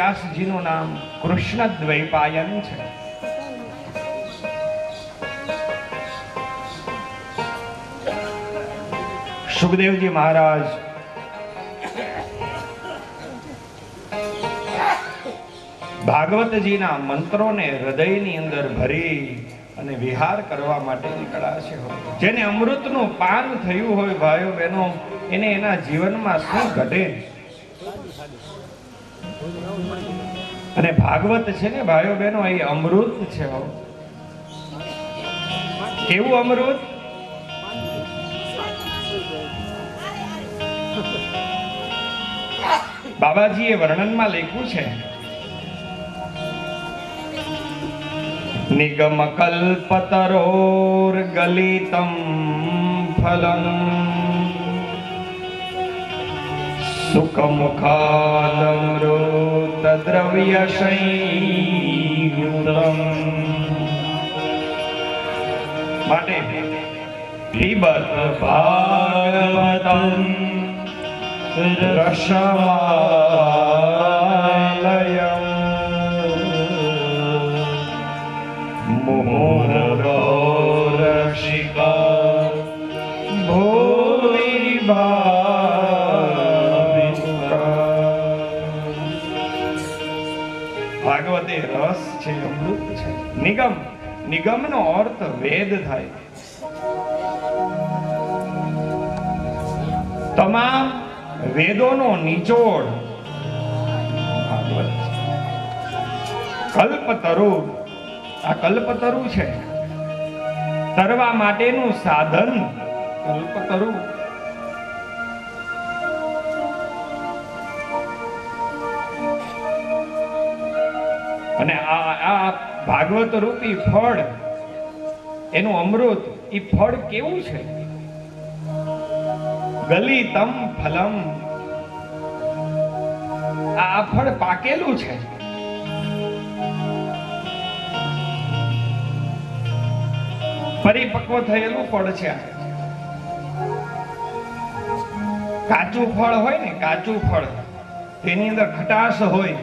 વ્યાસજીનું નામ કૃષ્ણ દ્વૈપાયન છે. સુખદેવજી મહારાજ ભાગવતજીના મંત્રોને હૃદયની અંદર ભરી અને વિહાર કરવા માટે નીકળ્યા છે. જેને અમૃતનું પાન થયું હોય ભાઈઓ બહેનો, એને એના જીવનમાં શું ઘટે? અને ભાગવત છે ને ભાઈઓ બહેનો, એ અમૃત છે. કેવું અમૃત? બાબાજીએ વર્ણનમાં લખ્યું છે, નિગમ કલ્પતરોર ગલિતમ ફલમ સુખમુખાદમૃત દ્રવ્ય સંયુતમ. માટે પીબત ભાગવતમ રસમાલયમ મુહુર્મુહો રસિકા ભૂમિ ભાગવતે રસ છે, અમૃત છે. નિગમ, નિગમનો અર્થ વેદ થાય. તમામ વેદોનો નિચોડ ભાગવત. કલ્પતરુ, આ કલ્પતરુ છે, તરવા માટેનું સાધન કલ્પતરુ. અને આ ભાગવત રૂપી ફળ, એનું અમૃત, એ ફળ કેવું છે? ગલિતમ ફલમ. આ ફળ પાકેલું છે. પરિપક્વ થયેલું ફળ છે. કાચું ફળ હોય ને, કાચું ફળ, તેની અંદર ખટાશ હોય,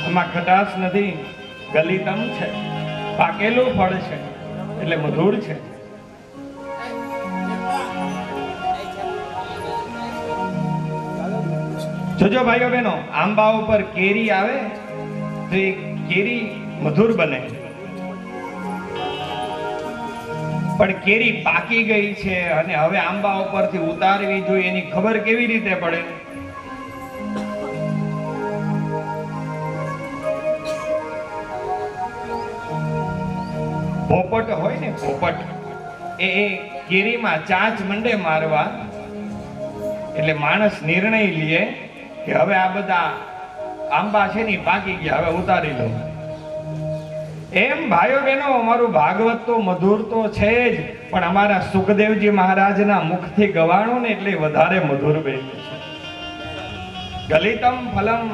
આમાં ખટાશ નથી. ગલિતમ છે, પાકેલું ફળ છે એટલે મધુર છે. જોજો ભાઈઓ બહેનો, આંબા ઉપર કેરી આવે તો એ કેરી મધુર બને, પણ કેરી પાકી ગઈ છે અને હવે આંબા ઉપરથી ઉતારવી જોઈએ, એની ખબર કેવી રીતે પડે? પોપટ હોય ને, પોપટ એ કેરીમાં ચાંચ મંડે મારવા, એટલે માણસ નિર્ણય લે કે હવે આ બધા આંબા છે ને પાકી ગયા, હવે ઉતારી લો. એમ ભાઈઓ બહેનો, અમારું ભાગવત તો મધુર તો છે જ, પણ અમારા સુખદેવજી મહારાજના મુખથી ગવાણો ને એટલે વધારે મધુર બન્યું છે. ગલિતમ ફલમ.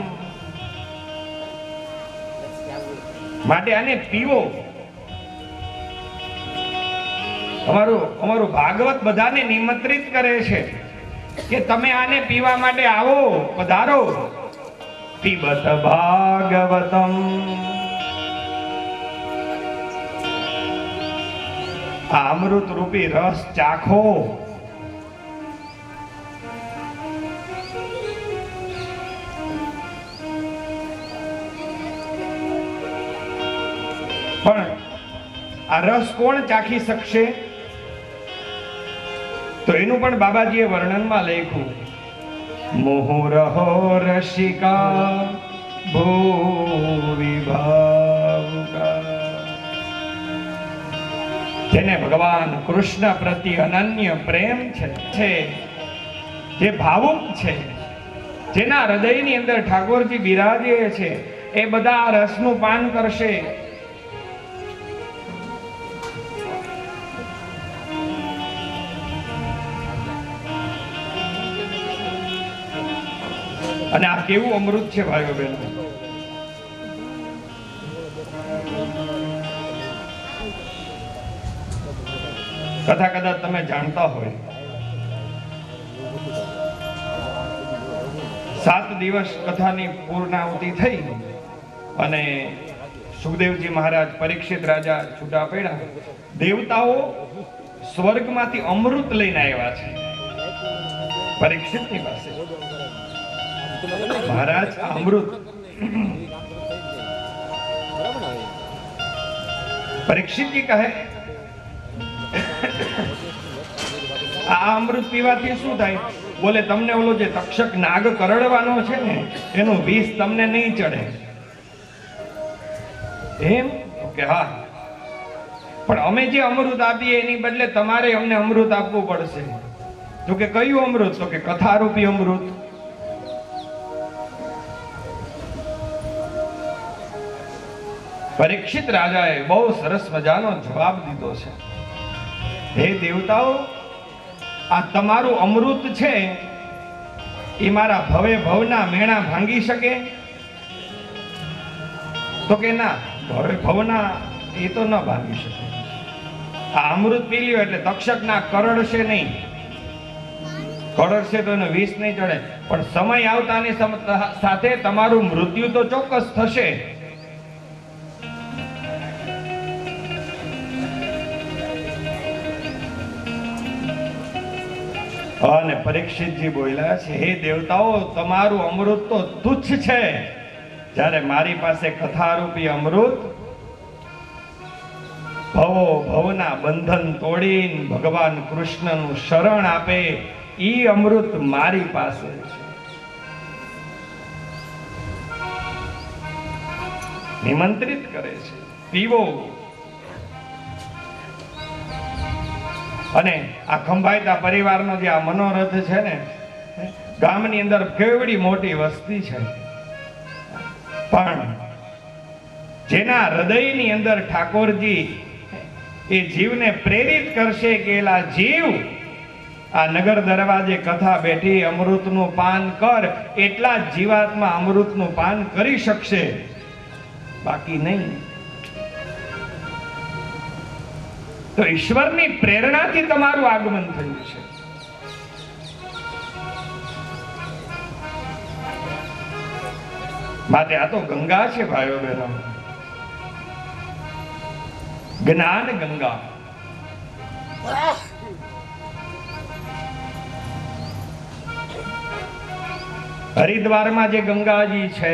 માટે આને પીવો. અમારું ભાગવત બધાને નિમંત્રિત કરે છે કે તમે આને પીવા માટે આવો, પધારો. પીબત ભાગવતમ. આ અમૃત રૂપી રસ ચાખો. પણ આ રસ કોણ ચાખી શકશે? તો એનું પણ બાબાજીએ વર્ણનમાં લખ્યું, મુહુરહો રસિકા ભૂવિ ભાવુકા. જેને ભગવાન કૃષ્ણ પ્રત્યે અનન્ય પ્રેમ છે, જે ભાવુક છે, જેના હૃદયની અંદર ઠાકોરજી બિરાજે છે, એ બધા આ રસનું પાન કરશે. અને આ કેવું અમૃત છે ભાઈઓ બહેનો. કથા કદાચ તમે જાણતા હોય, 7 દિવસ કથાની પૂર્ણાહુતિ થઈ અને સુખદેવજી મહારાજ પરીક્ષિત રાજા છૂટા પડ્યા. દેવતાઓ સ્વર્ગમાંથી અમૃત લઈને આવ્યા છે પરીક્ષિતની પાસે. મહારાજ આ અમૃત, પરીક્ષિતજી કહે આ અમૃત પીવાથી શું થાય? બોલે તમને ઓલો જે તક્ષક નાગ કરડવાનો છે ને એનું વિષ તમને નહીં ચડે. એમ કે હા, પણ અમે જે અમૃત આપીએ એની બદલે તમારે અમને અમૃત આપવું પડશે. તો કે કયું અમૃત? તો કે કથારૂપી અમૃત. પરીક્ષિત રાજાએ બહુ સરસ મજાનો જવાબ દીધો છે. હે દેવતાઓ, આ તમારું અમૃત છે એ મારા ભવે ભવના મેણા ભાંગી શકે? તો કે ના, ભવે ભવના એ તો ન ભાંગી શકે. આ અમૃત પી લ્યો એટલે તક્ષક ના કરડશે નહીં. કરડશે તો એનો વિષ નહીં ચડે, પણ સમય આવતાની સાથે તમારું મૃત્યુ તો ચોક્કસ થશે. અને પરીક્ષિતજી બોલ્યા છે, હે દેવતાઓ, તમારું અમૃત તો તુચ્છ છે, જ્યારે મારી પાસે કથારૂપી અમૃત ભવો ભવના બંધન તોડીને ભગવાન કૃષ્ણનું શરણ આપે ઈ અમૃત મારી પાસે છે. નિમંત્રિત કરે છે, પીવો. અને આ ખંભાઈતા પરિવારનો જે આ મનોરથ છે ને, ગામની અંદર કેવડી મોટી વસ્તી છે, પણ જેના હૃદયની અંદર ઠાકોરજી એ જીવને પ્રેરિત કરશે કે એલા જીવ, આ નગર દરવાજે કથા બેઠી અમૃતનું પાન કર, એટલા જ જીવાત્મા અમૃતનું પાન કરી શકશે, બાકી નહીં. તો ઈશ્વરની પ્રેરણાથી તમારું આગમન થયું છે. માટે આ તો ગંગા છે ભાઈઓ બહેનો, જ્ઞાન ગંગા. હરિદ્વારમાં જે ગંગાજી છે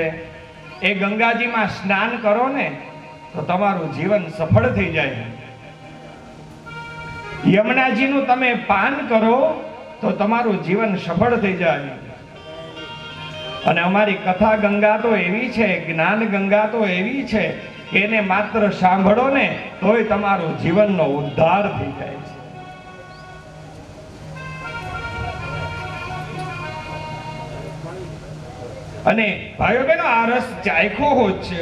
એ ગંગાજીમાં સ્નાન કરો ને તો તમારું જીવન સફળ થઈ જાય. યમુનાજીનું તમે પાન કરો તો તમારું જીવન સફળ થઈ જાય. અને અમારી કથા ગંગા તો એવી છે, જ્ઞાન ગંગા તો એવી છે કે એને માત્ર સાંભળો ને તોય તમારું જીવનનો ઉદ્ધાર થઈ જાય છે. અને ભાઈઓ બહેનો, આ રસ ચાખ્યો હોત છે.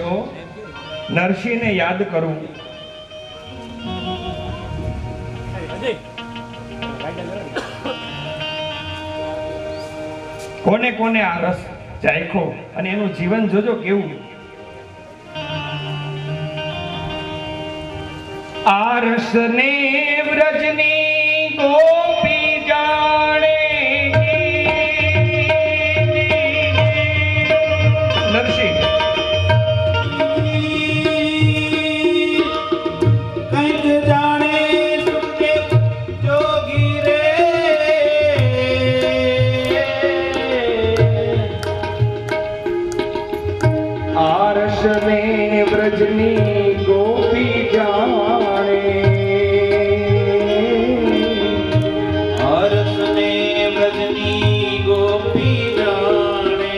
નરસિંહને યાદ કરું, કોને કોને આ રસ ચાખ્યો અને એનું જીવન જોજો કેવું. આ રસને વ્રજની ગોપી જાણે, નરસિંહ વ્રજની ગોપી જાણે, હર્ષને વ્રજની ગોપી જાણે,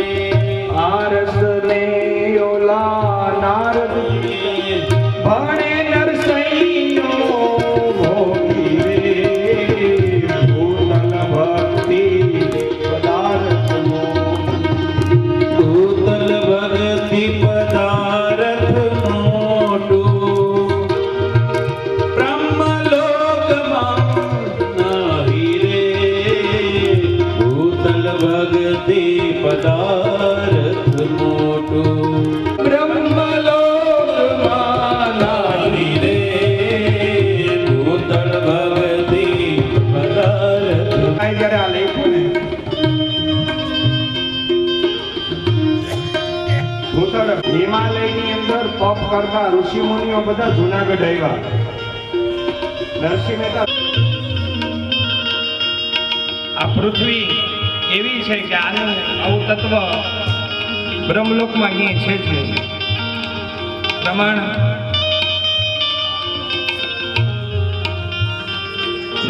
આરસને ઓલા નારદ ભણે નરસૈયો ભોગી રે, ભૂતલ ભક્તિ પદાર્થનો, ભૂતલ ભક્તિ પદાર્થનો આખા ઋષિ મુનિઓ બધા જુનાગઢ આવ્યા. નરસિંહ મહેતા આ પૃથ્વી એવી છે કે આનું આવું તત્વ બ્રહ્મલોકમાં ક્યાંય છે જ નહીં. પ્રમાણ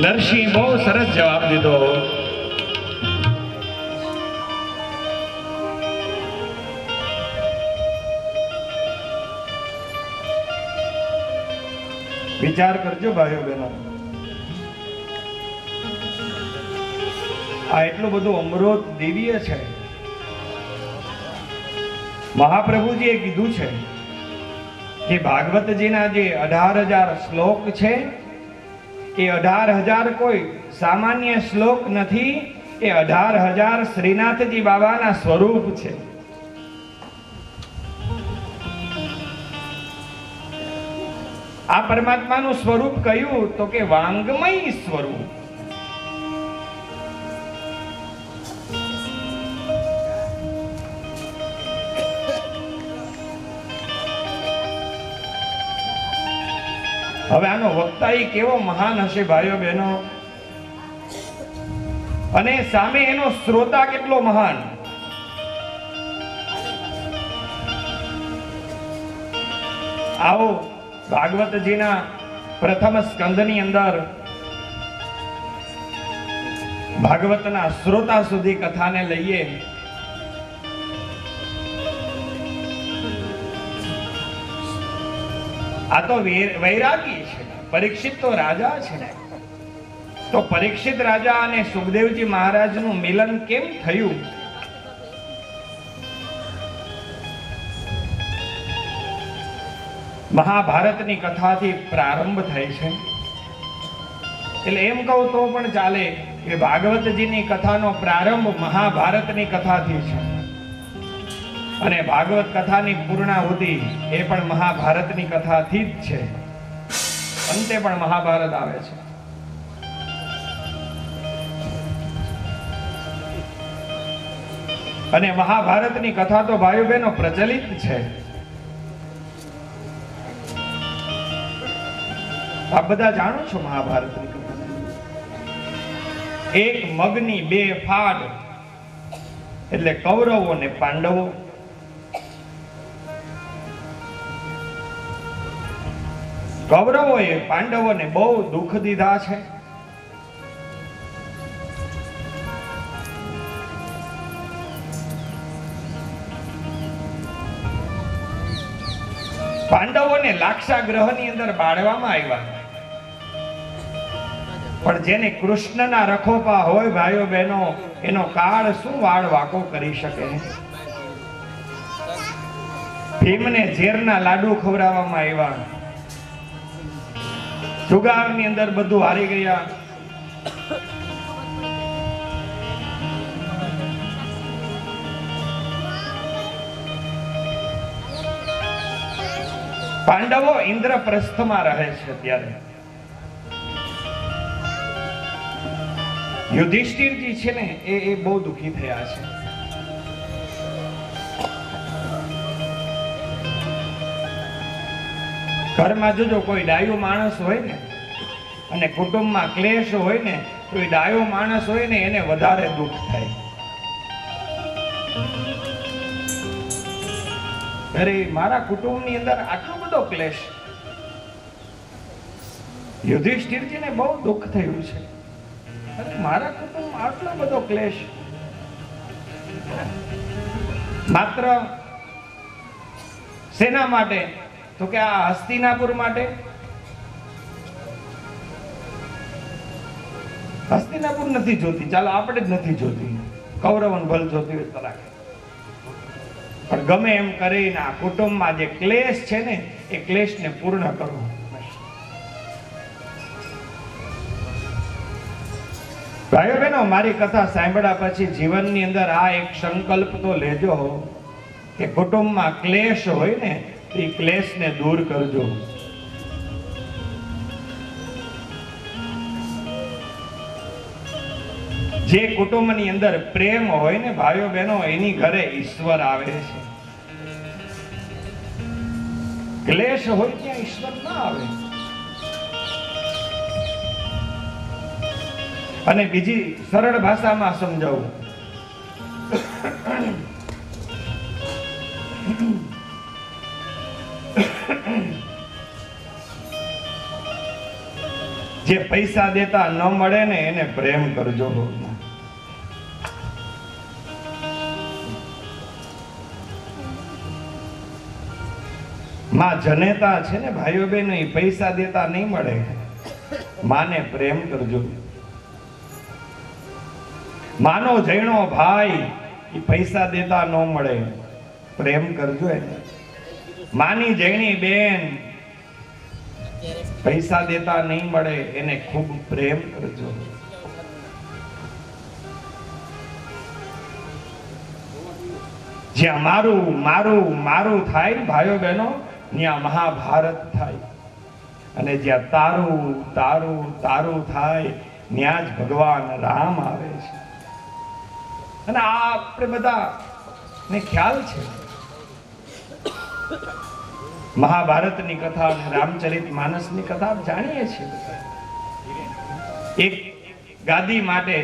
નરસિંહ બહુ સરસ જવાબ દીધો. વિચાર કરજો ભાઈઓ બહેનો, આ એટલું બધું અમૃત દિવ્ય છે. મહાપ્રભુજીએ કીધું છે કે ભાગવતજીના જે 18,000 શ્લોક છે એ 18,000 કોઈ સામાન્ય શ્લોક નથી, એ 18,000 શ્રીનાથજી બાબાના સ્વરૂપ છે. આ પરમાત્માનું સ્વરૂપ કયું તો કે વાંગમય સ્વરૂપ. હવે આનો વક્તા ઈ કેવો મહાન હશે ભાઈઓ બહેનો, અને સામે એનો શ્રોતા કેટલો મહાન. આવો ભાગવતજીના પ્રથમ સ્કંદની અંદર ભાગવતના શ્રોતા સુધી કથાને લઈએ. આ તો વૈરાગી છે. પરીક્ષિત તો રાજા છે. તો પરીક્ષિત રાજા અને સુખદેવજી મહારાજનું મિલન કેમ થયું? મહાભારતની કથાથી પ્રારંભ થાય છે. એટલે એમ કહું તો પણ ચાલે કે ભાગવતજીની કથાનો પ્રારંભ મહાભારતની કથાથી છે, અને ભાગવત કથાની પૂર્ણાહુતિ એ પણ મહાભારતની કથાથી જ છે. અંતે પણ મહાભારત આવે છે. અને મહાભારતની કથા તો ભાઈઓ બહેનો પ્રચલિત છે. આપ બધા જાણો છો મહાભારતની કથા. એક મગની બે ફાડ, એટલે કૌરવો અને પાંડવો. કૌરવોએ પાંડવોને બહુ દુઃખ દીધા છે. પાંડવોને લાક્ષાગ્રહની અંદર બાળવામાં આવ્યા. પણ જેને કૃષ્ણના રખોપા હોય ભાઈઓ બહેનો, એનો કાળ શું વાળ વાકો કરી શકે? ભીમને ઝેરના લાડુ ખવડાવવામાં આવ્યા. જુગારની અંદર બધું હારી ગયા. પાંડવો ઇન્દ્રપ્રસ્થમાં રહે છે. ત્યારે યુધિષ્ઠિરજી છે ને એ બહુ દુઃખી થયા છે. ઘરમાં જોજો કોઈ ડાયો માણસ હોય ને અને કુટુંબમાં ક્લેશ હોય ને, તો એ ડાયો માણસ હોય ને એને વધારે દુઃખ થાય. અરે મારા કુટુંબની અંદર આટલો બધો ક્લેશ. યુધિષ્ઠિરજીને બહુ દુઃખ થયું છે. અરે મારા કુટુંબમાં આટલો બધો ક્લેશ. માત્ર શેના માટે? તો કે આ હસ્તિનાપુર માટે. હસ્તિનાપુર નથી જોતી, ચાલો આપણે જ નથી જોતી, કૌરવન ભલ જોતી હોય તો રાખે. પણ ગમે એમ કરીને આ કુટુંબમાં જે ક્લેશ છે ને એ ક્લેશને પૂર્ણ કરો. ભાઈઓ બહેનો, મારી કથા સાંભળ્યા પછી જીવનની અંદર આ એક સંકલ્પ તો લેજો કે કુટુંબમાં ક્લેશ હોય ને એ ક્લેશને દૂર કરજો. જે કુટુંબની અંદર પ્રેમ હોય ને ભાઈઓ બહેનો, એની ઘરે ઈશ્વર આવે છે. ક્લેશ હોય ત્યાં ઈશ્વર ના આવે. અને બીજી સરળ ભાષામાં સમજાવું, જે પૈસા દેતા ન મળે ને એને પ્રેમ કરજો. માં જનેતા છે ને ભાઈઓ બહેનો, એ પૈસા દેતા નહીં મળે, માને પ્રેમ કરજો. માનો જૈણો ભાઈ એ પૈસા દેતા ન મળે, પ્રેમ કરજો એને. માની જૈણી બેન પૈસા દેતા નહીં મળે, એને ખૂબ પ્રેમ કરજો. જ્યાં મારું મારું મારું થાય ભાઈઓ બહેનો, ત્યાં મહાભારત થાય. અને જ્યાં તારું તારું તારું થાય, ત્યાં જ ભગવાન રામ આવે છે. અને આ આપણે બધા ને ખ્યાલ છે. મહાભારતની કથા અને રામચરિત માનસની કથા જાણીએ છીએ. એક ગાદી માટે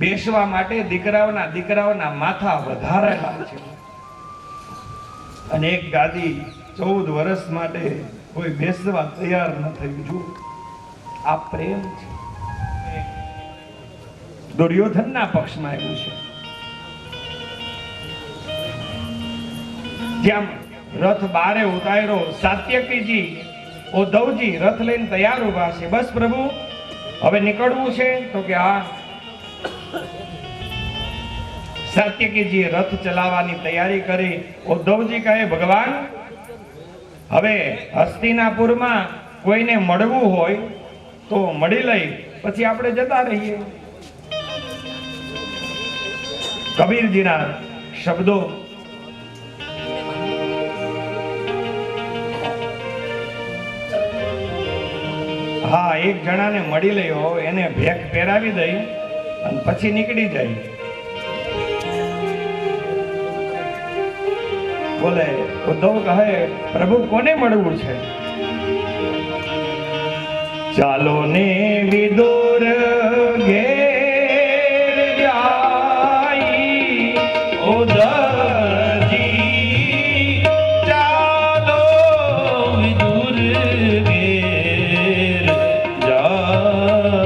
બેસવા માટે દીકરાઓના માથા વધારેલા છે, અને એક ગાદી 14 વર્ષ માટે કોઈ બેસવા તૈયાર ન થયું. જો આ પ્રેમ છે. દુર્યોધનના પક્ષમાં આવ્યું છે. જ્યાં રથ બારે ઉતાર્યો, સાત્યકીજી ઉદ્ધવજી રથ લઈને તૈયાર ઉભા છે. બસ પ્રભુ હવે નીકળવું છે? તો કે હા. સાત્યકીજી રથ ચલાવવાની તૈયારી કરી. ઉદ્ધવજી કહે ભગવાન હવે હસ્તિનાપુરમાં કોઈને મળવું હોય તો મળી લઈ, પછી આપણે જતા રહીએ. કબીરજીના શબ્દો. હા, એક જણાને મળી લયો, એને ભેખ પહેરાવી દઈ અને પછી નીકળી જાય. બોલે ઉદ્ધવ કહે પ્રભુ કોને મળવું છે? ચાલો ને વિદુર ઘેર જાઈ, ઉદ્ધવજી ચાલો વિદુર ઘેર જાઈ.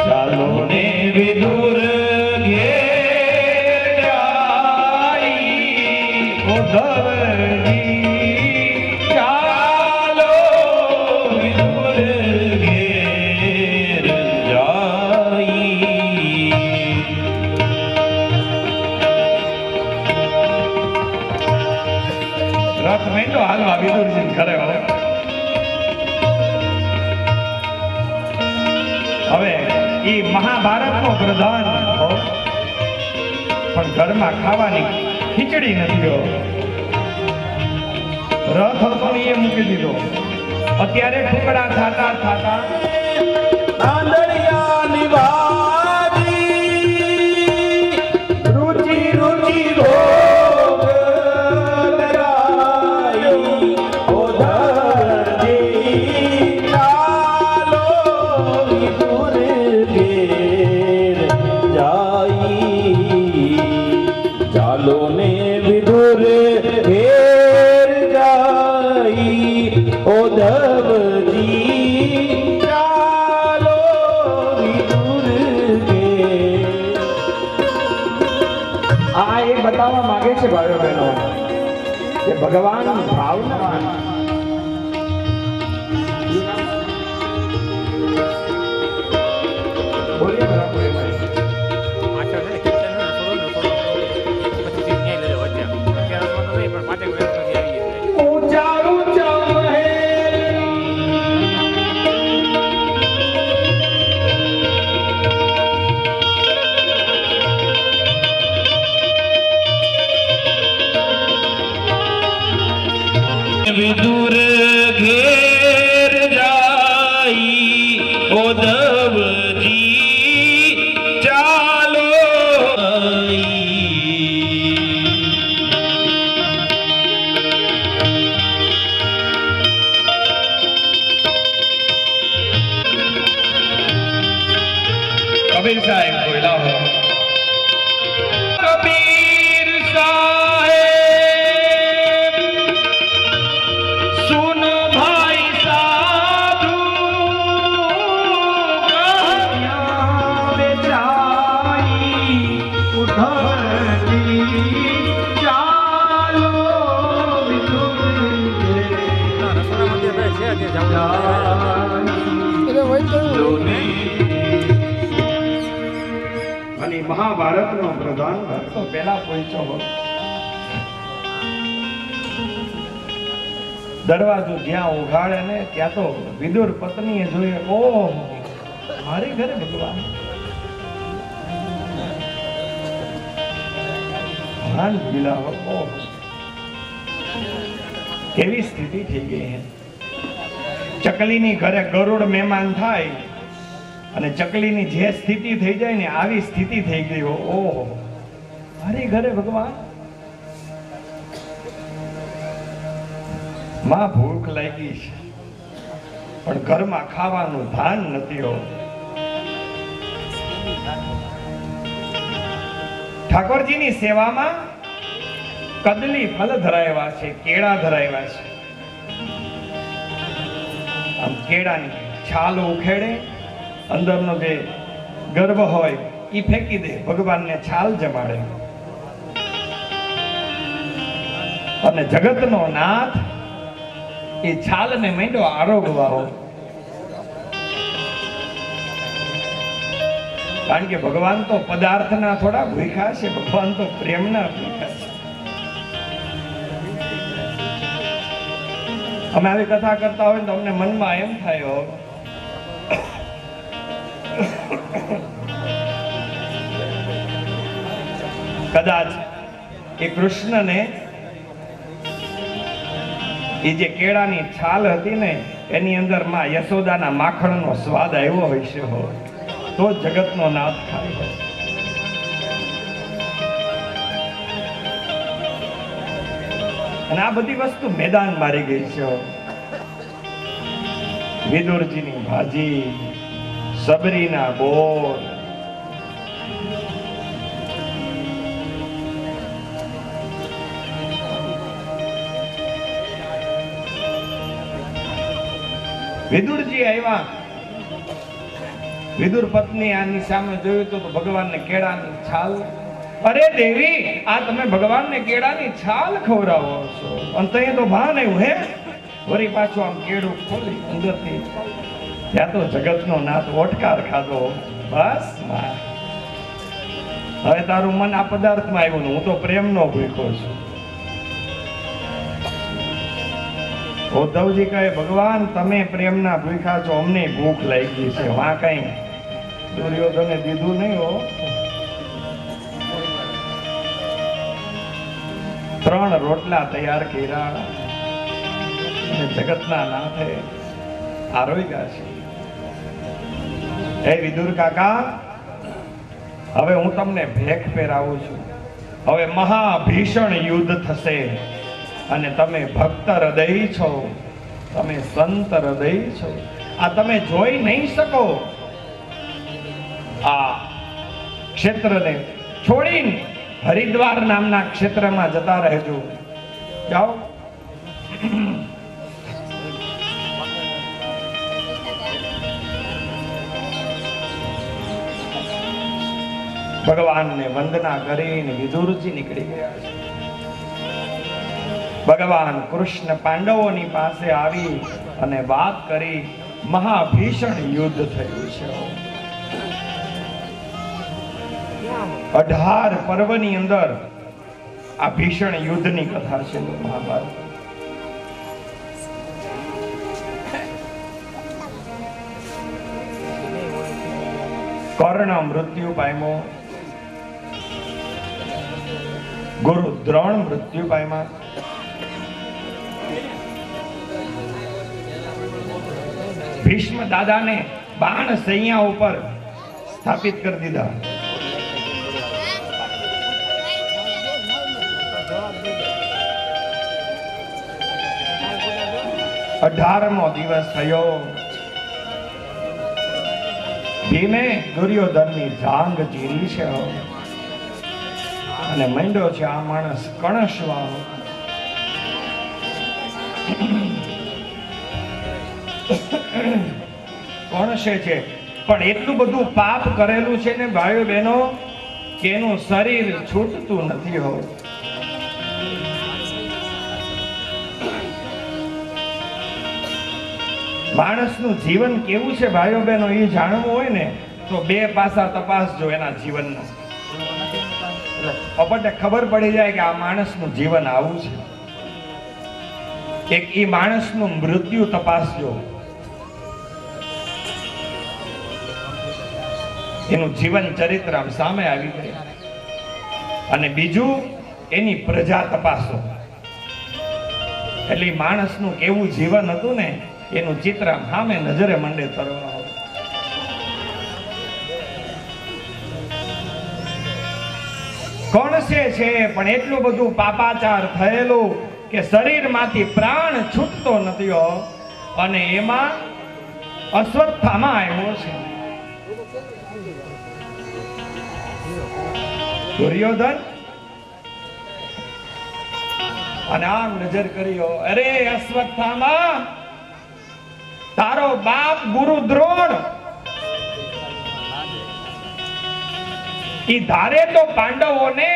ચાલો ને વિદુર ઘેર જાઈ, ઉદ્ધવજી ચાલો વિદુર ઘેર જાઈ. રથ મેંડો હાલવા વિદુરજી ઘરે વાળે. હવે ઈ મહાભારતનો પ્રધાન પણ ઘરમાં ખાવાની ખીચડી નથી. રથ હતો ને એ મૂકી દીધો. અત્યારે ટુકડા થાતા થાતા આંધળિયાની વાજી, રુચિ રુચિ ભોગ લગાઈ, ઉદ્ધવજી ચાલો વિદુર ઘેર જાઈ. ચાલો ને વિદુર ઘેર જાઈ, ઉદ્ધવજી ચાલો વિદુર ઘેર. આ એ બતાવવા માંગે છે ભાઈઓ બહેનો કે ભગવાન ભાવનાવાન. બોલીએ બરાબર એ ભાઈ. ઊંચા ઊંચા મહેલ, વિદુર ઘેર જાઈ, ઉદ્ધવજી ચાલો આઈ. સાહેબ બોલ્યા હો કબીર સાહેબ સુન ભાઈ સાધુ કન્યા બેચાઈ ઉધરતી ચાલો અને મહાભારતનો પ્રધાન તો પેલા પહોંચ્યો હો દરવાજો જ્યાં ઉઘાડે ને ત્યાં તો વિદુર પત્નીએ જોઈએ ઓહ મારી ઘરે ભગવાન ભાન ભૂલા હો ઓહ કેવી સ્થિતિ થઈ ગઈ હે ચકલીની ઘરે ગરુડ મહેમાન થાય અને ચકલીની જે સ્થિતિ થઈ જાય ને આવી સ્થિતિ થઈ ગઈ હો ઓહો મારી ઘરે ભગવાન માં ભૂખ લાગી છે પણ ઘરમાં ખાવાનું ધાન નથી હો ઠાકોરજીની સેવામાં કદલી ફળ ધરાવ્યા છે કેળા ધરાવ્યા છે આમ કેળાની છાલ ઉખેડે અંદરનો જે ગર્ભ હોય એ ફેંકી દે ભગવાનને છાલ જમાડે અને જગતનો નાથ એ છાલને માંડ્યો આરોગવા હો કારણ કે ભગવાન તો પદાર્થના થોડા ભૂખ્યા છે ભગવાન તો પ્રેમના ભૂખ્યા છે અમે આવી કથા કરતા હોય તો અમને મનમાં એમ થાય હો કદાચ એ કૃષ્ણને એ જે કેળાની છાલ હતી ને એની અંદર માં યશોદાના માખણનો સ્વાદ આવ્યો હોય છે હો તો જગતનો નાથ ખાય હોય અને આ બધી વસ્તુ મેદાન મારી ગઈ છે હો વિદુરજીની ભાજી સબરીના બોર વિદુરજી આવ્યા વિદુર પત્ની આની સામે જોયું તો ભગવાનને કેળાની છાલ અરે દેવી આ તમે ભગવાનને કેળાની છાલ ખવડાવો છો અને તઈ તો ભાન આવ્યું હે વળી પાછું આમ કેળું ખોલી અંદરથી ત્યાં તો જગતનો નાથ ઓટકાર ખાધો બસ હવે તારું મન આ પદાર્થમાં આવ્યું ને હું તો પ્રેમનો ભૂખ્યો છું ઉદ્ધવજી કહે ભગવાન તમે પ્રેમના ભૂખ્યા છો અમને ભૂખ લાગી છે વા કઈ દુર્યોધને દીધું નહીં હો 3 રોટલા તૈયાર કર્યા અને જગતના નાથે આરોગ્યા છે હે વિદુર કાકા હવે હું તમને ભેખ પહેરાવું છું હવે મહાભીષણ યુદ્ધ થશે અને તમે ભક્ત હૃદય છો તમે સંત હૃદય છો આ તમે જોઈ નહીં શકો આ ક્ષેત્રને છોડીને હરિદ્વાર નામના ક્ષેત્રમાં જતા રહેજો જાઓ ભગવાનને વંદના કરીને વિદુરજી નીકળી ગયા છે ભગવાન કૃષ્ણ પાંડવોની પાસે આવી અને વાત કરી મહાભીષણ યુદ્ધ થયું છે 18 પર્વની અંદર આ ભીષણ યુદ્ધની કથા છે મહાભારત કર્ણ મૃત્યુ પામ્યો ગુરુ દ્રોણ મૃત્યુ પામ્યા ભીષ્મ દાદાને બાણ સૈયા ઉપર સ્થાપિત કરી દીધા અઢારમો દિવસ થયો ભીમે દુર્યોધનની જાંગ ચીરી છે અને મંડ્યો છે આ માણસ કણસવા. કણસે છે, પણ એટલું બધું પાપ કરેલું છે ને ભાઈઓ બહેનો કે એનું શરીર છૂટતું નથી હોતું. માણસનું જીવન કેવું છે ભાઈઓ બહેનો એ જાણવું હોય ને તો બે પાસા તપાસજો એના જીવનના. આપણને ખબર પડી જાય કે આ માણસનું જીવન આવું છે. એક એ માણસનું મૃત્યુ તપાસજો, એનું જીવન ચરિત્ર આમ સામે આવી જાય. અને બીજું એની પ્રજા તપાસો, એટલે માણસનું કેવું જીવન હતું ને એનું ચિત્ર સામે નજરે મંડે તરવા. કણસે છે પણ એટલું બધું પાપાચાર થયેલું કે શરીરમાંથી પ્રાણ છૂટતો નથી. અને એમાં અશ્વત્થામા આવ્યો છે. દુર્યોધન અને આમ નજર કર્યો, અરે અશ્વત્થામા, તારો બાપ ગુરુ દ્રોણ ઈ ધારે તો પાંડવોને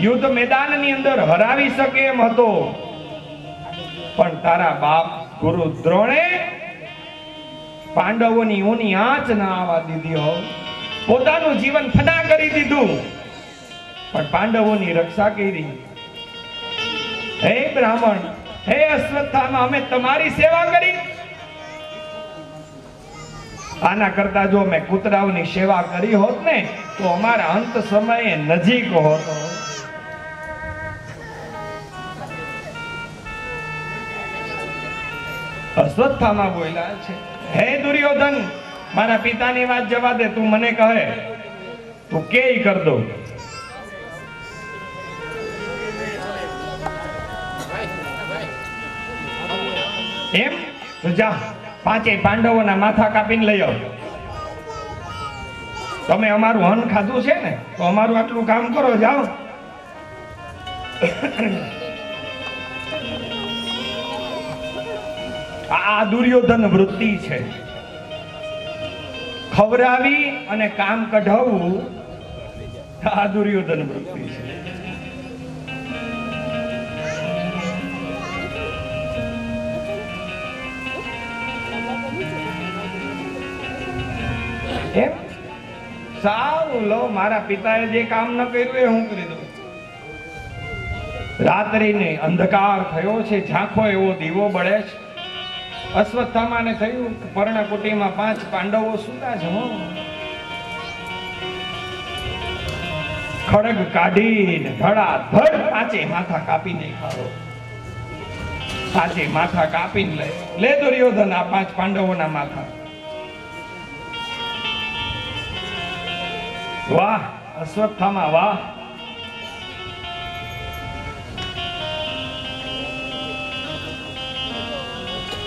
યુદ્ધ મેદાનની અંદર હરાવી શકે એમ હતો, પણ તારા બાપ ગુરુ દ્રોણે પાંડવોની ઊની આંચ ના આવવા દીધી હો. પોતાનું જીવન ફના કરી દીધું પણ પાંડવોની રક્ષા કરી. હે બ્રાહ્મણ, હે અશ્વત્થામા, અમે તમારી સેવા કરી. આના કરતા જો મેં કૂતરાઓની સેવા કરી હોત ને તો અમારા અંત સમયે નજીક હોતો. અશ્વત્થામા બોલ્યા છે, હે દુર્યોધન, મારા પિતાની વાત જવા દે, તું મને કહે, તું કેય કર દો. એમ તો જા, પાંચેય પાંડવોના માથા કાપીને લઈ આવ. તમે અમારું હન ખાધું છે ને તો અમારું આટલું કામ કરો, જાઓ. આ દુર્યોધન વૃત્તિ છે, ખવડાવી અને કામ કઢાવવું. આ દુર્યોધન વૃત્તિ છે. એમ સારું, લો, મારા પિતાએ જે કામ ન કર્યું એ હું કરી દઉં. રાત્રિને અંધકાર થયો છે, ઝાંખો એવો દીવો બળે છે. અશ્વત્થામાને થયું કે પર્ણકુટીમાં 5 પાંડવો સૂતા છે. ખડગ કાઢીને ધડાધડ પાંચે માથા કાપી નાખ્યા. પાંચે માથા કાપીને લે દુર્યોધન આ 5 પાંડવોના માથા. વાહ અશ્વત્થામા, વાહ.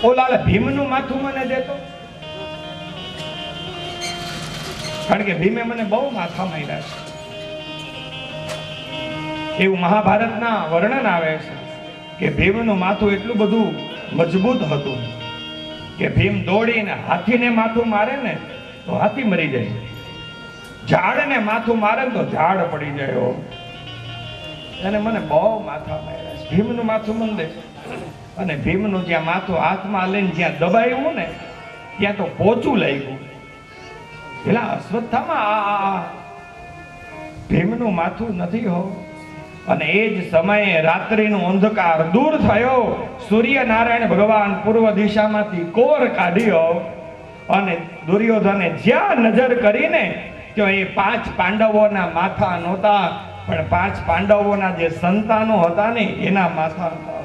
ઓલા ભીમનું માથું મને દેતો, કારણ કે ભીમે મને બહુ માથા માર્યા છે. એવું મહાભારતના વર્ણન આવે છે કે ભીમનું માથું એટલું બધું મજબૂત હતું કે ભીમ દોડીને હાથીને માથું મારે ને તો હાથી મરી જાય, ઝાડને માથું મારે તો ઝાડ પડી જાય. અને મને બહુ માથા માર્યા છે. ભીમનું માથું મને દે. અને ભીમનું જ્યાં માથું હાથમાં લઈને જ્યાં દબાયું ને ત્યાં તો પોચું લાગ્યું. પેલા અશ્વત્થામાં ભીમનું માથું નથી હો. અને એ જ સમયે રાત્રિનો અંધકાર દૂર થયો. સૂર્યનારાયણ ભગવાન પૂર્વ દિશામાંથી કોર કાઢ્યો અને દુર્યોધને જ્યાં નજર કરીને તો એ 5 પાંડવોના માથા નહોતા, પણ 5 પાંડવોના જે સંતાનો હતા ને એના માથા હતા.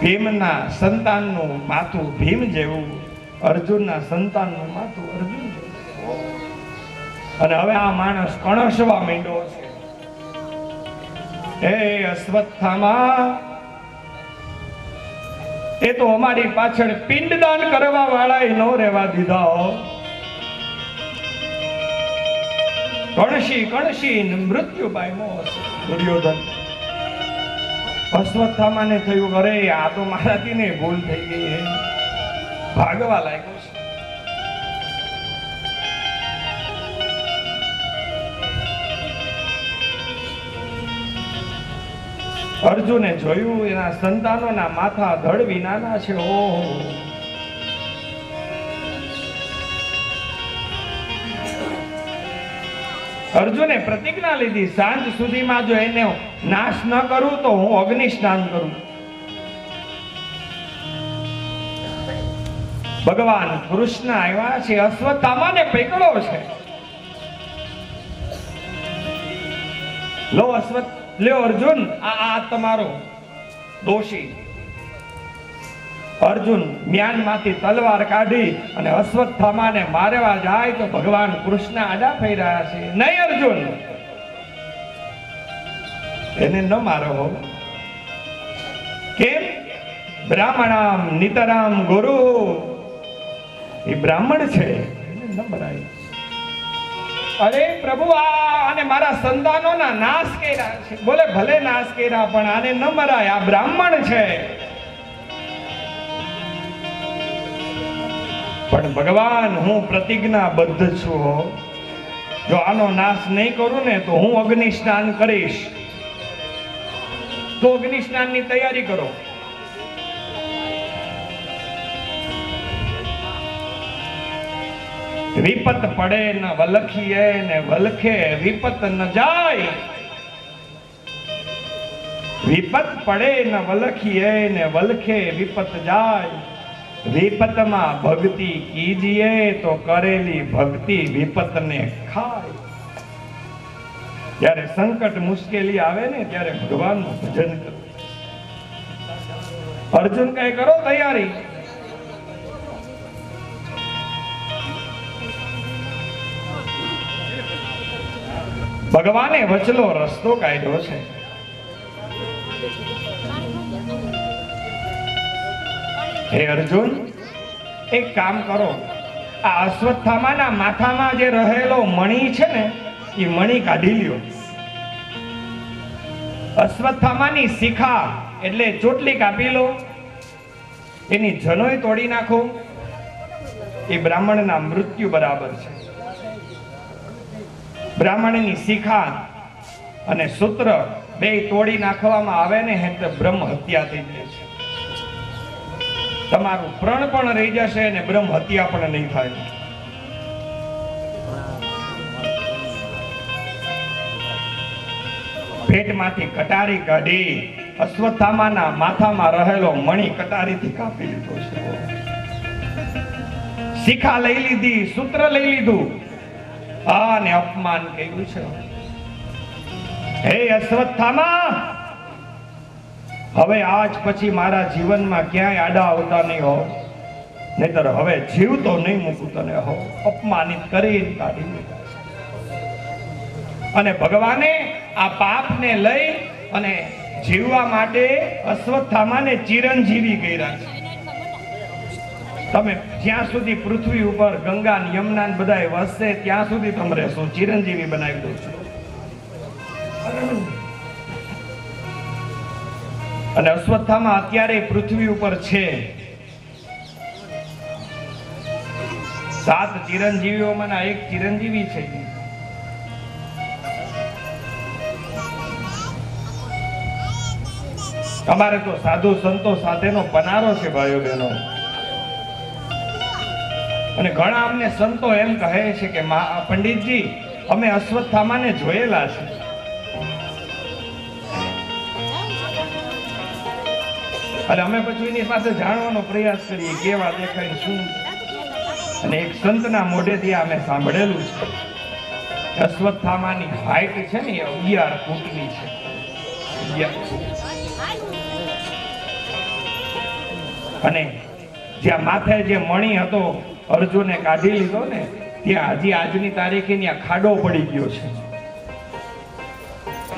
ભીમના સંતાનનું માથું ભીમ જેવું, અર્જુનના સંતાનનું માથું અર્જુન જેવું. અને હવે આ માણસ કણસવા માંડ્યો છે. હે અશ્વત્થામા, એ તો અમારી પાછળ પિંડદાન કરવા વાળાએ ન રહેવા દીધા. કણશી કણશી મૃત્યુ પામ્યો હશે. દુર્યોધન અશ્વત્થામાને થયું, અરે આ તો મારાથી ને ભૂલ થઈ ગઈ હે, ભાગવા લાગ્યો છે. અર્જુને જોયું એના સંતાનોના માથા ધડ વિનાના છે. ઓહો, અર્જુને પ્રતિજ્ઞા લીધી, સાંજ સુધીમાં જો એને નાશ ન કરું તો હું અગ્નિ સ્નાન કરું. ભગવાન કૃષ્ણ આવ્યા છે, અશ્વત્થામાને પકડો છે. લો લ્યો અર્જુન, આ તમારો દોષી. અર્જુન મ્યાનમાંથી તલવાર કાઢી અને અશ્વત્થામાને મારવા જાય તો ભગવાન કૃષ્ણ આડા ફરી રહ્યા છે. નહીં અર્જુન, એને ન મારો હો. કેમ? બ્રાહ્મણામ નિતરામ ગુરુ, એ બ્રાહ્મણ છે, એને ન મરાય. અરે પ્રભુ, આને મારા સંતાનોના નાશ કર્યા છે. બોલે ભલે નાશ કર્યા પણ આને ન મરાય, આ બ્રાહ્મણ છે. પણ ભગવાન, હું પ્રતિજ્ઞાબદ્ધ છું, જો આનો નાશ નહીં કરું ને તો હું અગ્નિ સ્નાન કરીશ. તો અગ્નિ સ્નાનની તૈયારી કરો. વિપત પડે ન વલખીએ ને વલખે વિપત ન જાય. વિપત પડે ન વલખીએ ને વલખે વિપત જાય. વિપતમાં ભક્તિ કીજીએ તો કરેલી ભક્તિ વિપતને ખાય. જ્યારે સંકટ મુશ્કેલી આવે ને ત્યારે ભગવાનનું ભજન કરો. અર્જુન કઈ કરો તૈયારી. ભગવાને વચલો રસ્તો કાઢ્યો છે. હે અર્જુન, એક કામ કરો, આ અશ્વત્થામાના માથામાં જે રહેલો મણી છે ને એ મણી કાઢી લ્યો. અશ્વત્થામાની શિખા એટલે ચોટલી કાપી લો, એની જનોય તોડી નાખો. એ બ્રાહ્મણના મૃત્યુ બરાબર છે. બ્રાહ્મણની શિખા અને સૂત્ર બે તોડી નાખવામાં આવે ને એટલે બ્રહ્મ હત્યા થઈ જાય છે. તમારું પ્રણ પણ રહી જશે અને બ્રહ્મ હત્યા પણ નહીં થાય. પેટમાંથી કટારી કાઢી અશ્વત્થામાના માથામાં રહેલો મણી કટારીથી કાપી લીધો છે. શિખા લઈ લીધી, સૂત્ર લઈ લીધું, અને અપમાન કર્યું છે. હે અશ્વત્થામા, હવે આજ પછી મારા જીવનમાં ક્યાંય આડા આવતા નહીં હો, નહીતર હવે જીવતો નહીં મૂકું તને હો. અપમાનિત કરીને કાઢી લીધા છે. અને ભગવાને આ પાપને લઈ અને જીવવા માટે અશ્વત્થામાને ચિરંજીવી કર્યા છે. તમે જ્યાં સુધી પૃથ્વી ઉપર ગંગા યમુના બધાય વસશે ત્યાં સુધી તમે રહેશો. ચિરંજીવી બનાવી દો છો. અને અશ્વત્થામા અત્યારે પૃથ્વી ઉપર છે. 7 ચિરંજીવીઓમાંના એક ચિરંજીવી છે. અમારે તો સાધુ સંતો સાથેનો પનારો છે ભાઈઓ બહેનો. અને ઘણા અમને સંતો એમ કહે છે કે પંડિતજી, અમે અશ્વત્થામાને જોયેલા છે. અને અમે પછી એની પાસે જાણવાનો પ્રયાસ કરીએ કેવા દેખાય શું. અને એક સંતના મોઢેથી અમે સાંભળેલું છે, અશ્વત્થામાની હાઈટ છે ને 11 ફૂટની છે. 11 ફૂટ. અને જ્યાં માથે જે મણી હતો અર્જુને કાઢી લીધો ને, ત્યાં હજી આજની તારીખે ત્યાં ખાડો પડી ગયો છે.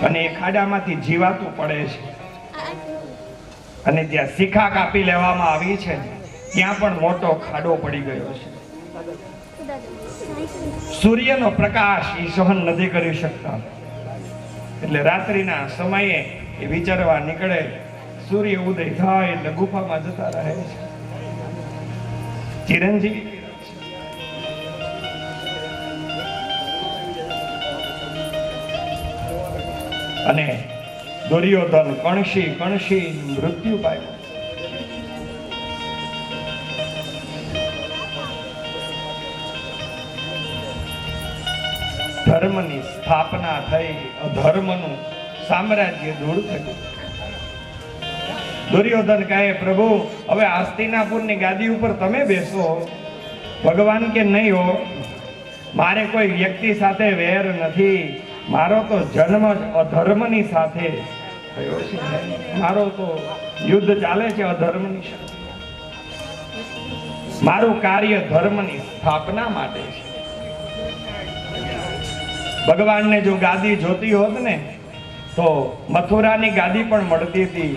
અને એ ખાડામાંથી જીવાતું પડે છે. અને જ્યાં શિખા કાપી લેવામાં આવી છે ત્યાં પણ મોટો ખાડો પડી ગયો છે. સૂર્યનો પ્રકાશ એ સહન નથી કરી શકતા, એટલે રાત્રિના સમયે એ વિચારવા નીકળે, સૂર્ય ઉદય થાય એટલે ગુફામાં જતા રહે છે. ચિરંજીવી અને દુર્યોધન કણશી મૃત્યુ પામ્યો. ધર્મની સ્થાપના થઈ, અધર્મનું સામ્રાજ્ય દૂર થયું. દુર્યોધન કહે, પ્રભુ હવે હસ્તિનાપુરની ગાદી ઉપર તમે બેસો. ભગવાન કે નહીં હો, મારે કોઈ વ્યક્તિ સાથે વેર નથી, મારો તો જન્મ જ અધર્મની સાથે થયો છે. મારો તો યુદ્ધ ચાલે છે અધર્મની સાથે. મારું કાર્ય ધર્મની સ્થાપના માટે છે. ભગવાનને જો ગાદી જોતી હોત ને તો મથુરાની ગાદી પણ મળતી હતી,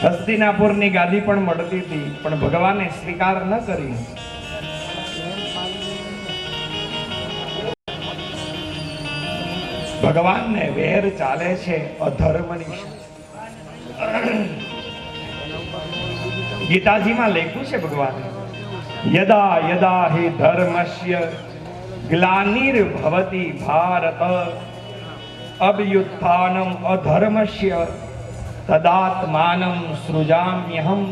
હસ્તિનાપુરની ગાદી પણ મળતી હતી, પણ ભગવાને સ્વીકાર ન કરી. ભગવાનને વેર ચાલે છે અધર્મની. ગીતાજીમાં લખ્યું છે ભગવાને, યદા યદા હિ ધર્મસ્ય ગ્લાનિર્ભવતિ ભારત અભ્યુત્થાનમ અધર્મસ્ય તદાત્માનમ સૃજામ્યહમ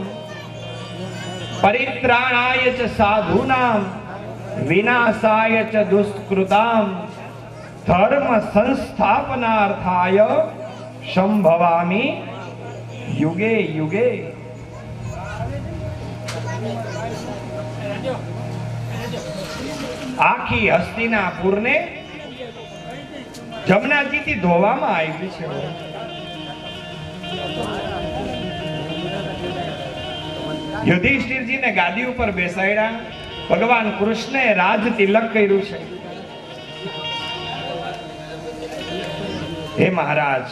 પરિત્રાણાય ચ સાધૂનામ વિનાશાય ચ દુષ્કૃતામ ધર્મ સંસ્થાપનાર્થાય સંભવામિ યુગે યુગે. આખી હસ્તિનાપુરને જમનાજીથી ધોવામાં આવી છે. યુધિષ્ઠિરજીને ગાદી ઉપર બેસાડ્યા. ભગવાન કૃષ્ણે રાજ તિલક કર્યું છે. હે મહારાજ,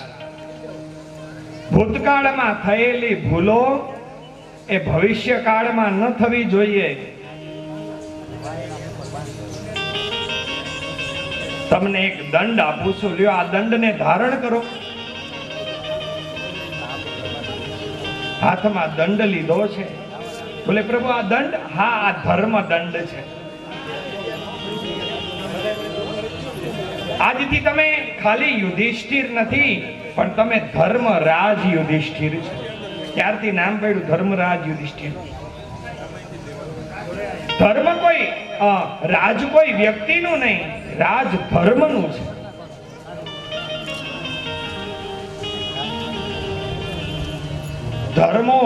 ભૂતકાળમાં થયેલી ભૂલો એ ભવિષ્યકાળમાં ન થવી જોઈએ. તમને એક દંડ આપું છું, લ્યો આ દંડને ધારણ કરો. હાથમાં દંડ લીધો છે. બોલે પ્રભુ આ દંડ? હા, આ ધર્મ દંડ છે. આજથી તમે ખાલી યુધિષ્ઠિર નથી, પણ તમે ધર્મરાજ યુધિષ્ઠિર છો. ત્યારથી નામ પડ્યું ધર્મરાજ યુધિષ્ઠિર. ધર્મ કોઈ રાજ કોઈ વ્યક્તિનું નહીં, રાજ ધર્મનું છે. ધર્મો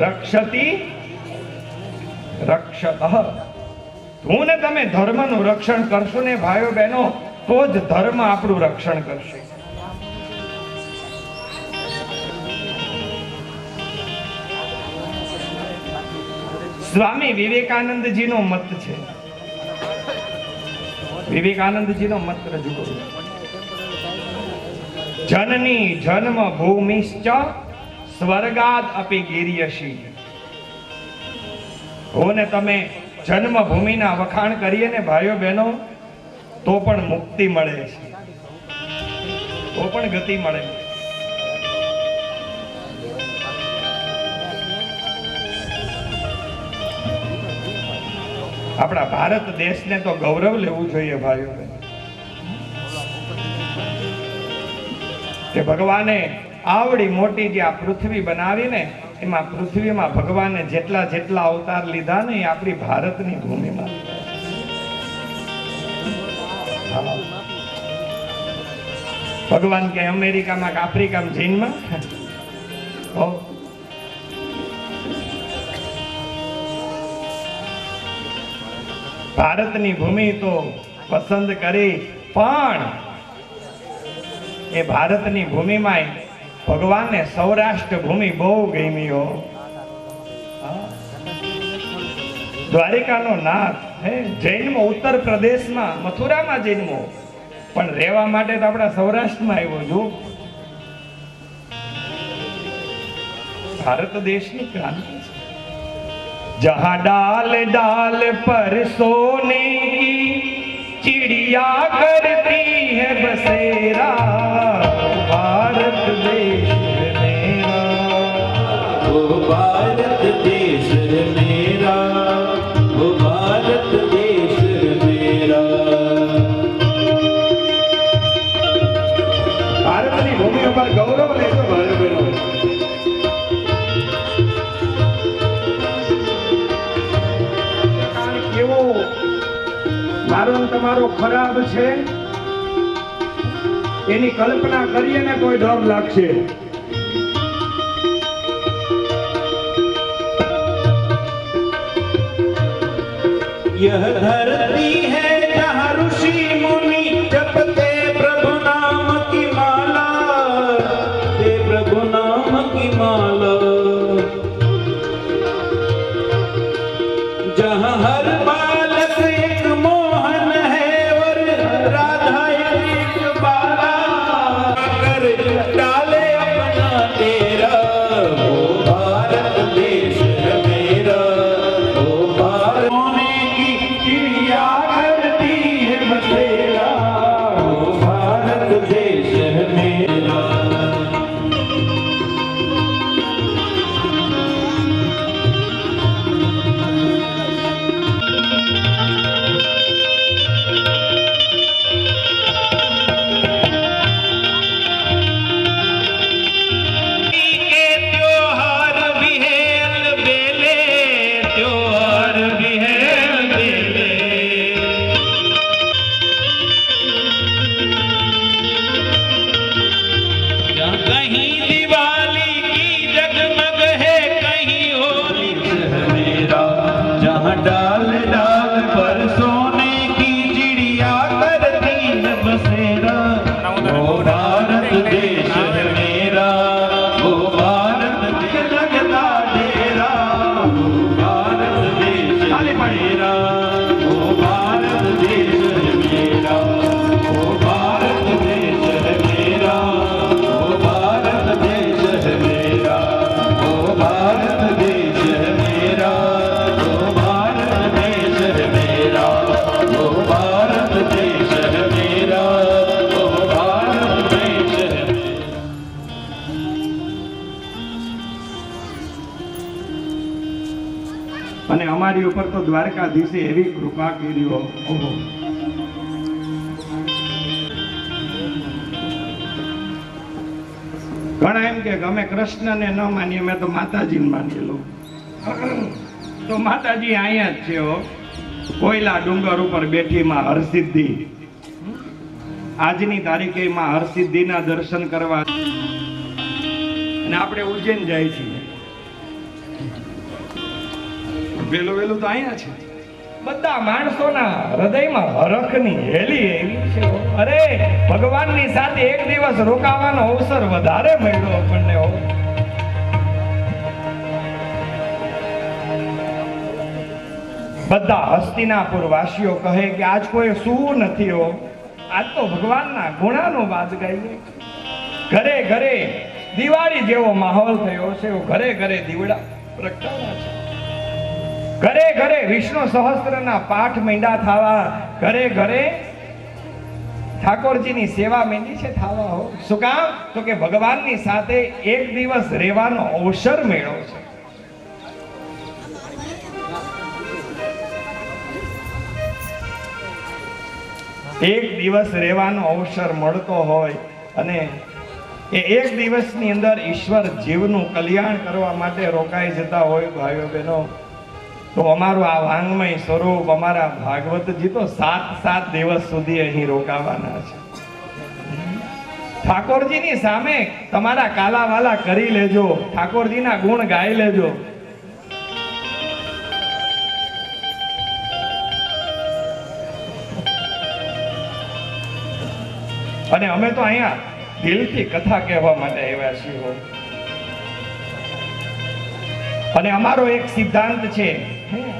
રક્ષતિ રક્ષતઃ. હું ને તમે ધર્મનું રક્ષણ કરશો ને ભાઈઓ બહેનો, તો જ ધર્મ આપણું રક્ષણ કરશે. સ્વામી વિવેકાનંદજીનો મત છે. વિવેકાનંદજીનો મત રજૂ કરું. જનની જન્મ ભૂમિશ્ચ સ્વર્ગાદ અપી ગિર્યસી. હું ને તમે જન્મભૂમિના વખાણ કરીએ ને ભાઈઓ બહેનો, તો પણ મુક્તિ મળે છે, તો પણ ગતિ મળે. આપણા ભારત દેશને તો ગૌરવ લેવું જોઈએ ભાઈઓ બહેનો, કે ભગવાને આવડી મોટી જે આ પૃથ્વી બનાવીને એમાં પૃથ્વીમાં ભગવાને જેટલા જેટલા અવતાર લીધા ને એ આપણી ભારતની ભૂમિમાં. ભગવાન કે અમેરિકામાં કે આફ્રિકામાં ચીનમાં ભારતની ભૂમિ તો પસંદ કરી, પણ એ ભારતની ભૂમિમાં ભગવાનને સૌરાષ્ટ્ર ભૂમિ બહુ ગમી હો. દ્વારિકાનો નાથ જૈનમો ઉત્તર પ્રદેશમાં મથુરામાં જન્મો, પણ રહેવા માટે તો આપણા સૌરાષ્ટ્રમાં આવ્યો. જો ભારત દેશની ક્રાંતિ છે. जहाँ डाल डाल पर सोने की चिड़िया करती है बसेरा, भारत देश है मेरा, वो भारत देश है मेरा, वो भारत देश है मेरा। ભારતની ભૂમિ ઉપર ગૌરવ લેજો ભાઈ બહેનો. કેવો મારો ને તમારો ખરાબ છે એની કલ્પના કરીએ ને કોઈ ડર લાગશે. यह धरती है जहाँ ऋषि मुनि जपते प्रभु नाम की माला, ते प्रभु नाम की माला। जहाँ हर बालक एक मोहन है और राधा एक बाला, कर डाले अपना तेरा, वो भारत देश है मेरा, वो भारत सोने की चिड़िया करती है बसेरा, वो भारत देश है मेरा। के त्योहार भी है अलबेले, त्योहार भी है अलबेले। जहाँ कहीं दिवाली की जगमग है, कहीं होली है मेरा, जहाँ डाल डाल पर सोने की चिड़िया करती है बसेरा, वो भारत देश है मेरा, वो भारत देश लगता डेरा, वो भारत देश है मेरा, वो भारत देश है मेरा, वो भारत देश है मेरा, वो भारत देश है मेरा, वो भारत देश है मेरा, वो भारत देश है मेरा, वो भारत देश है मेरा, वो भारत देश है। અને અમારી ઉપર તો દ્વારકાધીશે એવી કૃપા કરી હો. ઓહો. ઘણા એમ કે અમે કૃષ્ણને ન માનીએ, અમે તો માતાજીને માનીએ. તો માતાજી અહીંયા જ છે હો. કોયલા ડુંગર ઉપર બેઠી માં હરસિદ્ધિ. આજની તારીખે માં હરસિદ્ધિના દર્શન કરવા અને આપણે ઉજ્જૈન જાય છીએ. વેલું વેલું તો અહીંયા છે. બધા માણસોના હૃદયમાં હરખની હેલી એવી છે. અરે ભગવાનની સાથે એક દિવસ રોકાવાનો અવસર વધારે મળ્યો આપણને. બધા હસ્તિનાપુર વાસીઓ કહે કે આજ કોઈ શું નથી હો, આજ તો ભગવાનના ગુણાનો વાત ગાઈએ. ઘરે ઘરે દિવાળી જેવો માહોલ થયો છે. ઘરે ઘરે દીવડા પ્રગટાવ્યા છે. ઘરે ઘરે વિષ્ણુ સહસ્ત્રના પાઠ માંડ્યા થવા. ઘરે ઘરે ઠાકોરજીની સેવા માંડી છે થવા. હો શું કામ? તો કે ભગવાનની સાથે એક દિવસ રહેવાનો અવસર મળ્યો છે. એક દિવસ રહેવાનો અવસર મળતો હોય અને એ એક દિવસની અંદર ઈશ્વર જીવનું કલ્યાણ કરવા માટે રોકાઈ જતા હોય ભાઈઓ બહેનો, તો અમારું આ વાંગમય સ્વરૂપ અમારા ભાગવતજી તો 7 દિવસ સુધી અહીં રોકાવાના છે. ઠાકોરજીની સામે તમારા કાલાવાલા કરી લેજો, ઠાકોરજીના ગુણ ગાઈ લેજો. અને અમે તો અહીંયા દિલથી કથા કહેવા માટે આવ્યા છીએ. અને અમારો એક સિદ્ધાંત છે,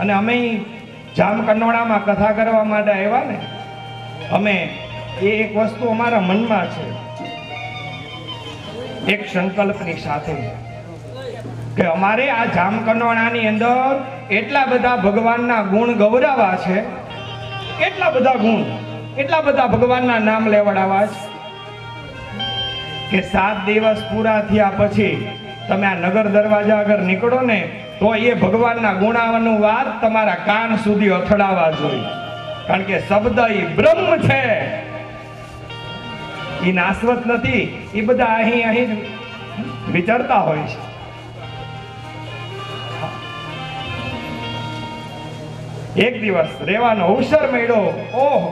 અને અમે જામકંડોળામાં કથા કરવા માટે આવ્યા ને, અમે એ એક વસ્તુ અમારા મનમાં છે, એક સંકલ્પની સાથે કે અમારે આ જામકંડોરણાની અંદર એટલા બધા ભગવાનના ગુણ ગૌરાવા છે, એટલા બધા ગુણ, એટલા બધા ભગવાનના નામ લેવડાવા છે કે 7 દિવસ પૂરા થયા પછી તમે આ નગર દરવાજા આગળ નીકળો ને તો એ ભગવાનના ગુણાવાનું વાત તમારા કાન સુધી અથડાવા જોઈએ. કારણ કે શબ્દ એ બ્રહ્મ છે, એ નાશવત નથી. એ બધા અહીં વિચારતા હોય છે. એક દિવસ રહેવાનો અવસર મળ્યો. ઓહો,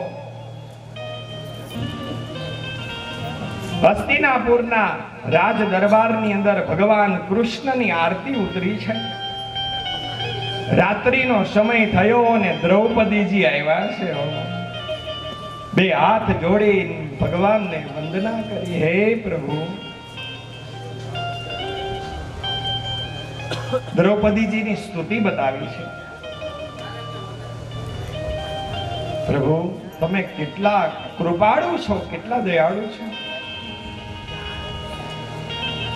હસ્તિનાપુરના રાજ દરબારની અંદર ભગવાન કૃષ્ણની આરતી ઉતરી છે. રાત્રિનો સમય થયો અને દ્રૌપદીજી આવ્યા છે. બે હાથ જોડી ભગવાનને વંદના કરી. હે પ્રભુ, દ્રૌપદીજીની સ્તુતિ બતાવી છે. પ્રભુ, તમે કેટલા કૃપાળુ છો, કેટલા દયાળુ છો.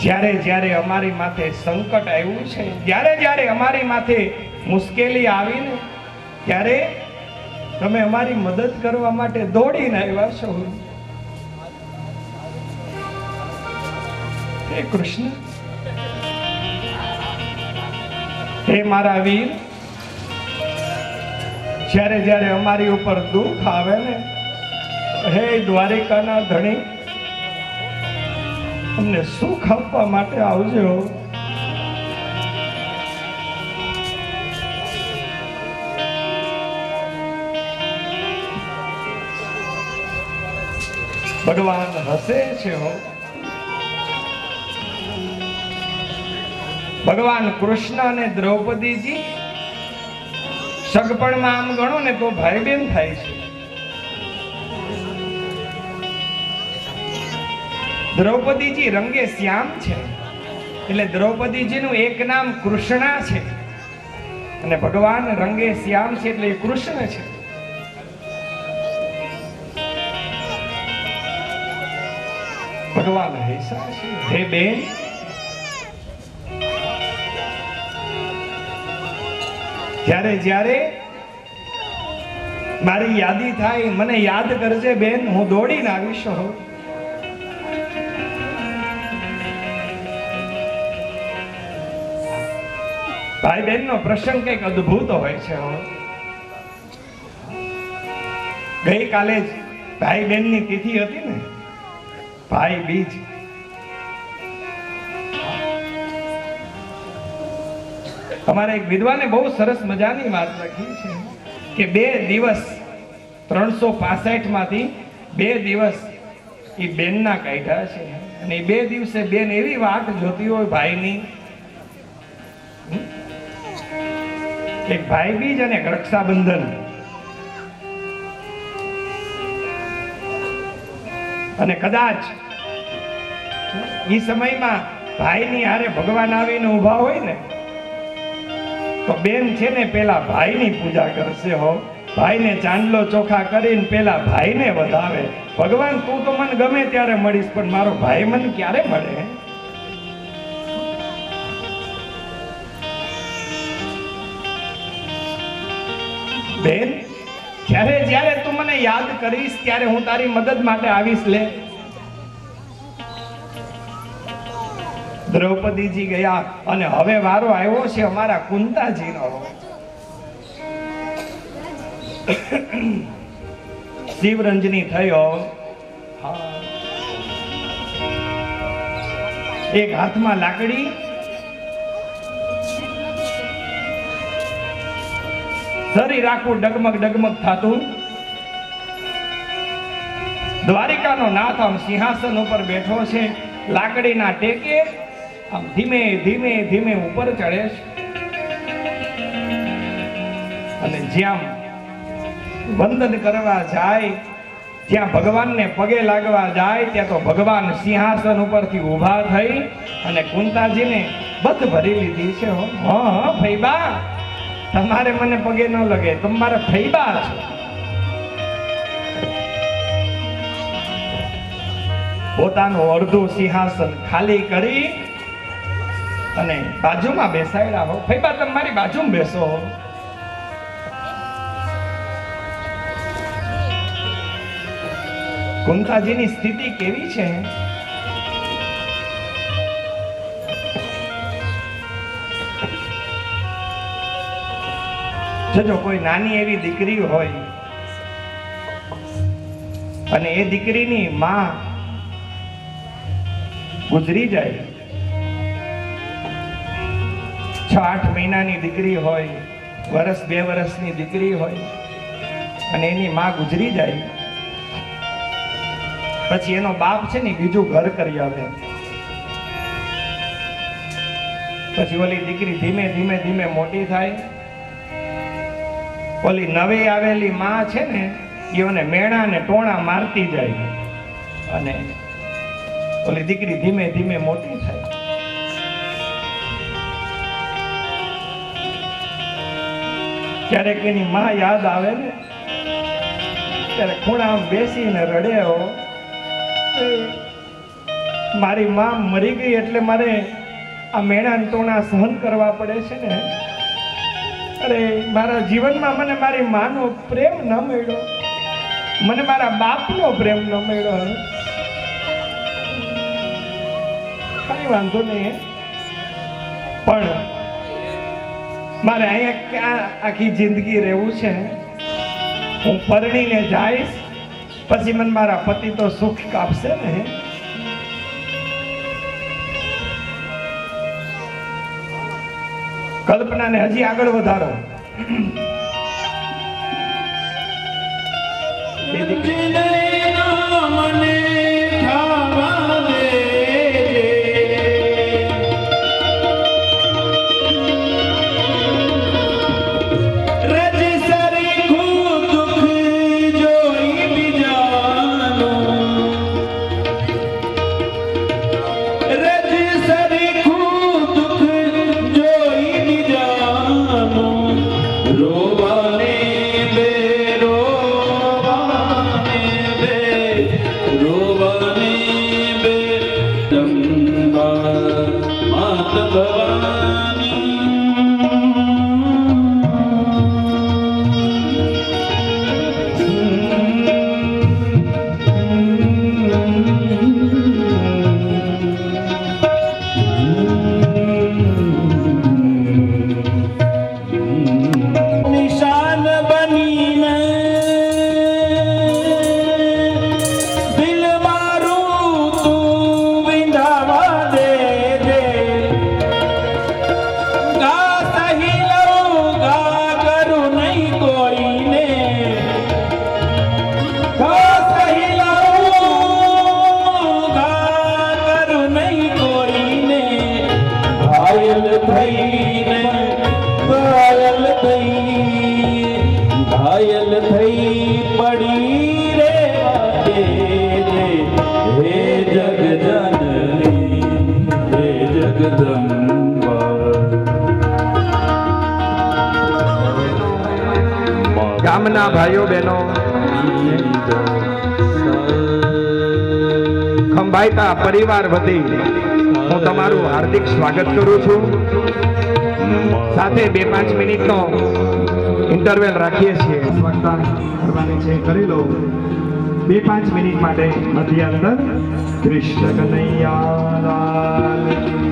જ્યારે જ્યારે અમારી માથે સંકટ આવ્યું છે, જ્યારે જ્યારે અમારી માથે મુશ્કેલી આવીને, ત્યારે તમે અમારી મદદ કરવા માટે દોડીને આવ્યા છો. હે કૃષ્ણ, હે મારા વીર, જ્યારે જ્યારે અમારી ઉપર દુઃખ આવે ને, હે દ્વારિકાના ધણી, અમને સુખ આપવા માટે આવજો. ભગવાન હસે છે. હો, ભગવાન કૃષ્ણ અને દ્રૌપદીજી સગપણમાં આમ ગણો ને તો ભાઈ બેન થાય છે. દ્રૌપદીજી રંગે શ્યામ છે, એટલે દ્રૌપદીજીનું એક નામ કૃષ્ણા છે, અને ભગવાન રંગે શ્યામ છે એટલે એ કૃષ્ણ છે. ભગવાન હૈસા છે. હે બેન, જ્યારે જ્યારે મારી યાદી થાય મને યાદ કરજે બેન, હું દોડીને આવીશ. ભાઈ બહેન નો પ્રસંગ કઈક અદ્ભુત હોય છે. ગઈકાલે જ ભાઈ બહેન ની તિથિ હતી ને, ભાઈ બીજ. અમારા એક વિદ્વાને બહુ સરસ મજાની વાત લખી છે કે 2 દિવસ 365 માંથી 2 દિવસ એ બેનના કાઢ્યા છે, અને 2 દિવસે બેન એવી વાત જોતી હોય ભાઈની. એક ભાઈ બીજ અને એક રક્ષાબંધન. અને કદાચ એ સમયમાં ભાઈની હારે ભગવાન આવીને ઊભા હોય ને તો બેન છે ને પેલા ભાઈની પૂજા કરશે. હો, ભાઈને ચાંદલો ચોખા કરીને પેલા ભાઈને વધાવે. ભગવાન, તું તો મને ગમે ત્યારે મળીશ, પણ મારો ભાઈ મને ક્યારે મળે? બેન, જ્યારે જ્યારે તું મને યાદ કરીશ ત્યારે હું તારી મદદ માટે આવીશ. લે. દ્રૌપદીજી ગયા અને હવે વારો આવ્યો છે અમારા કુંતાજીનો. શિવરંજની થયો. એક હાથમાં લાકડી, શરીર આખું ડગમગ ડગમગ થાતું. દ્વારિકાનો નાથ આમ સિંહાસન ઉપર બેઠો છે, લાકડીના ટેકે આમ ધીમે ધીમે ધીમે ઉપર ચડે છે. અને જ્યાં વંદન કરવા જાય, જ્યાં ભગવાનને પગે લાગવા જાય, ત્યાં તો ભગવાન સિંહાસન ઉપરથી ઊભા થઈ અને કુંતાજીને બધ ભરી લીધી છે. હા ફૈબા, તમારે મને પગે ન લગે, તમારે ફૈબા છો. પોતાનું અડધું સિંહાસન ખાલી કરી અને બાજુમાં બેસાડ્યા હો. ફઈબા તમે મારી બાજુમાં બેસો. કુંતાજીની સ્થિતિ કેવી છે? જો કોઈ નાની એવી દીકરી હોય અને એ દીકરીની માં ગુજરી જાય, 6-8 મહિનાની દીકરી હોય, વર્ષ 2 વર્ષની દીકરી હોય અને એની માં ગુજરી જાય, પછી એનો બાપ છે ને બીજું ઘર કરી આવે. પછી ઓલી દીકરી ધીમે ધીમે ધીમે મોટી થાય. ઓલી નવી આવેલી માં છે ને એને મેણા ને ટોણા મારતી જાય અને ઓલી દીકરી ધીમે ધીમે મોટી થાય. ક્યારેક એની માં યાદ આવે ને ત્યારે ખૂણામાં બેસીને રડે હો, મારી માં મરી ગઈ એટલે મારે આ મેણા ને ટોણા સહન કરવા પડે છે ને. અરે મારા જીવનમાં મને મારી માનો પ્રેમ ન મળ્યો, મને મારા બાપનો પ્રેમ ન મળ્યો. કઈ વાંધો નહીં, પણ મારે અહીંયા ક્યાં આખી જિંદગી રહેવું છે? હું પરણીને જઈશ પછી મને મારા પતિ તો સુખ કાપશે ને. કલ્પનાને હજી આગળ વધારો. ગામના ભાઈઓ બહેનો, ખંભાઈતા પરિવાર વતી હું તમારું હાર્દિક સ્વાગત કરું છું. સાથે 2-5 મિનિટનો ઇન્ટરવેલ રાખીએ છીએ. સ્વાગત કરવાની છે, કરી લો. 2-5 મિનિટ માટે મધ્ય અંદર. કૃષ્ણ કનૈયા લાલ.